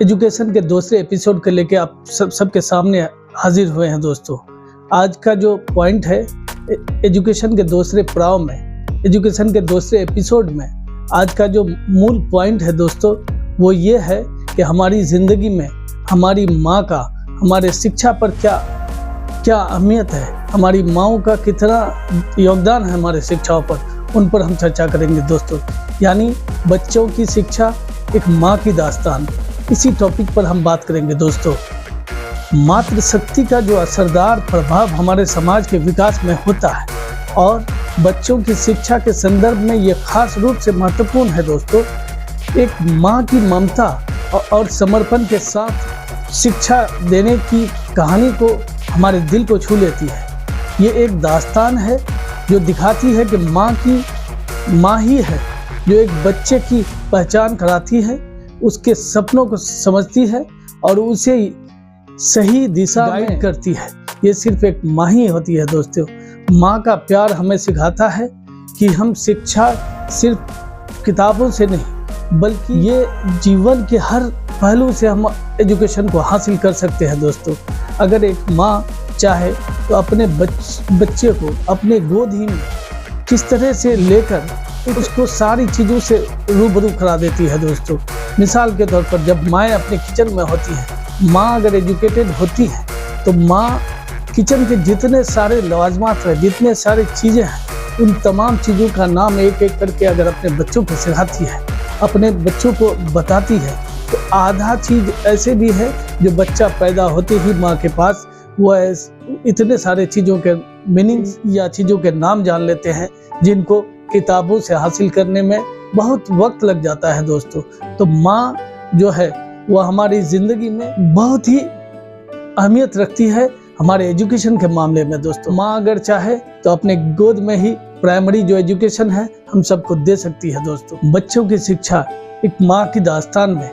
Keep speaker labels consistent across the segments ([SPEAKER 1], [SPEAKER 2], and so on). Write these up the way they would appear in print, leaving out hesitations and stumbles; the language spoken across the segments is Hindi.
[SPEAKER 1] एजुकेशन के दूसरे एपिसोड को लेके आप सबके सामने हाजिर हुए हैं दोस्तों। आज का जो पॉइंट है एजुकेशन के दूसरे पड़ाव में, एजुकेशन के दूसरे एपिसोड में आज का जो मूल पॉइंट है दोस्तों, वो ये है कि हमारी ज़िंदगी में हमारी माँ का हमारे शिक्षा पर क्या अहमियत है, हमारी माँओं का कितना योगदान है हमारे शिक्षाओं पर, उन पर हम चर्चा करेंगे दोस्तों। यानी बच्चों की शिक्षा एक माँ की दास्तान, इसी टॉपिक पर हम बात करेंगे दोस्तों। मातृशक्ति का जो असरदार प्रभाव हमारे समाज के विकास में होता है और बच्चों की शिक्षा के संदर्भ में ये खास रूप से महत्वपूर्ण है दोस्तों। एक माँ की ममता और समर्पण के साथ शिक्षा देने की कहानी को हमारे दिल को छू लेती है। ये एक दास्तान है जो दिखाती है कि माँ ही है जो एक बच्चे की पहचान कराती है, उसके सपनों को समझती है और उसे सही दिशा में करती है। ये सिर्फ एक माँ ही होती है दोस्तों। माँ का प्यार हमें सिखाता है कि हम शिक्षा सिर्फ किताबों से नहीं बल्कि ये जीवन के हर पहलू से हम एजुकेशन को हासिल कर सकते हैं दोस्तों। अगर एक माँ चाहे तो अपने बच्चे को अपने गोद ही में किस तरह से लेकर उसको सारी चीज़ों से रूबरू करा देती है दोस्तों। मिसाल के तौर पर जब माँ अपने किचन में होती है, माँ अगर एजुकेटेड होती है तो माँ किचन के जितने सारे लवाजमात हैं, जितने सारे चीज़ें हैं, उन तमाम चीज़ों का नाम एक एक करके अगर अपने बच्चों को सिखाती है, अपने बच्चों को बताती है, तो आधा चीज़ ऐसे भी है जो बच्चा पैदा होते ही माँ के पास वो इतने सारे चीज़ों के मीनिंग्स या चीज़ों के नाम जान लेते हैं जिनको किताबों से हासिल करने में बहुत वक्त लग जाता है दोस्तों। तो माँ जो है वो हमारी ज़िंदगी में बहुत ही अहमियत रखती है हमारे एजुकेशन के मामले में दोस्तों। माँ अगर चाहे तो अपने गोद में ही प्राइमरी जो एजुकेशन है हम सबको दे सकती है दोस्तों। बच्चों की शिक्षा एक माँ की दास्तान में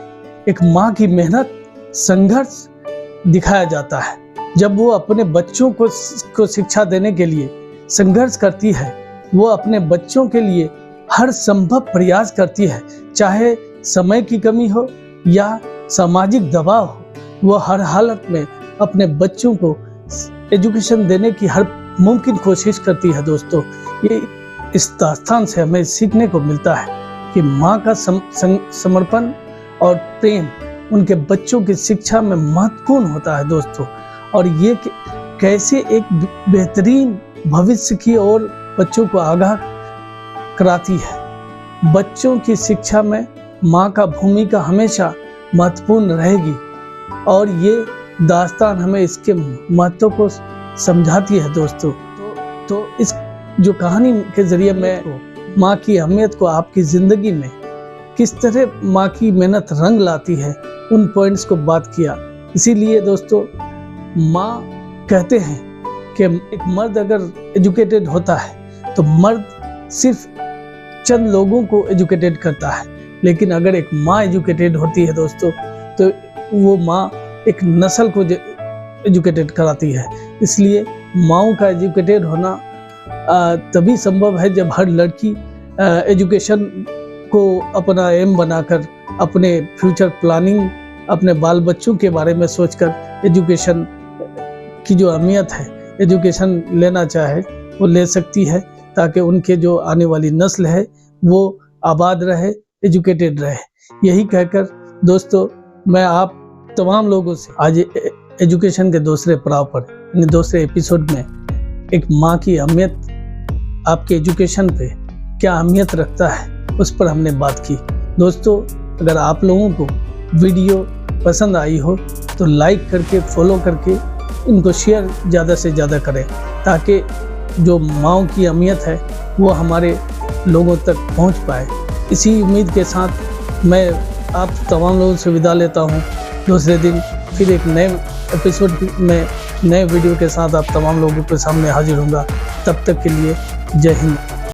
[SPEAKER 1] एक माँ की मेहनत, संघर्ष दिखाया जाता है। जब वो अपने बच्चों को शिक्षा देने के लिए संघर्ष करती है, वो अपने बच्चों के लिए हर संभव प्रयास करती है, चाहे समय की कमी हो या सामाजिक दबाव हो, वो हर हालत में अपने बच्चों को एजुकेशन देने की हर मुमकिन कोशिश करती है दोस्तों। ये इस दास्तान से हमें सीखने को मिलता है कि माँ का समर्पण और प्रेम उनके बच्चों की शिक्षा में महत्वपूर्ण होता है दोस्तों। और ये कैसे एक बेहतरीन भविष्य की ओर बच्चों को आगाह कराती है। बच्चों की शिक्षा में माँ का भूमिका हमेशा महत्वपूर्ण रहेगी और ये दास्तान हमें इसके महत्व को समझाती है दोस्तों। तो इस जो कहानी के जरिए मैं माँ की अहमियत को आपकी ज़िंदगी में किस तरह माँ की मेहनत रंग लाती है उन पॉइंट्स को बात किया। इसीलिए दोस्तों माँ कहते हैं कि एक मर्द अगर एजुकेटेड होता है तो मर्द सिर्फ चंद लोगों को एजुकेटेड करता है, लेकिन अगर एक माँ एजुकेटेड होती है दोस्तों तो वो माँ एक नस्ल को एजुकेटेड कराती है। इसलिए माँओं का एजुकेटेड होना तभी संभव है जब हर लड़की एजुकेशन को अपना एम बनाकर अपने फ्यूचर प्लानिंग, अपने बाल बच्चों के बारे में सोचकर एजुकेशन की जो अहमियत है, एजुकेशन लेना चाहे वो ले सकती है, ताकि उनके जो आने वाली नस्ल है वो आबाद रहे, एजुकेटेड रहे। यही कहकर दोस्तों मैं आप तमाम लोगों से आज एजुकेशन के दूसरे पड़ाव पर यानी दूसरे एपिसोड में एक माँ की अहमियत, आपके एजुकेशन पे क्या अहमियत रखता है उस पर हमने बात की दोस्तों। अगर आप लोगों को वीडियो पसंद आई हो तो लाइक करके, फॉलो करके इनको शेयर ज़्यादा से ज़्यादा करें, ताकि जो माँओं की अहमियत है वो हमारे लोगों तक पहुंच पाए। इसी उम्मीद के साथ मैं आप तमाम लोगों से विदा लेता हूं। दूसरे दिन फिर एक नए एपिसोड में नए वीडियो के साथ आप तमाम लोगों के सामने हाजिर होऊंगा। तब तक के लिए जय हिंद।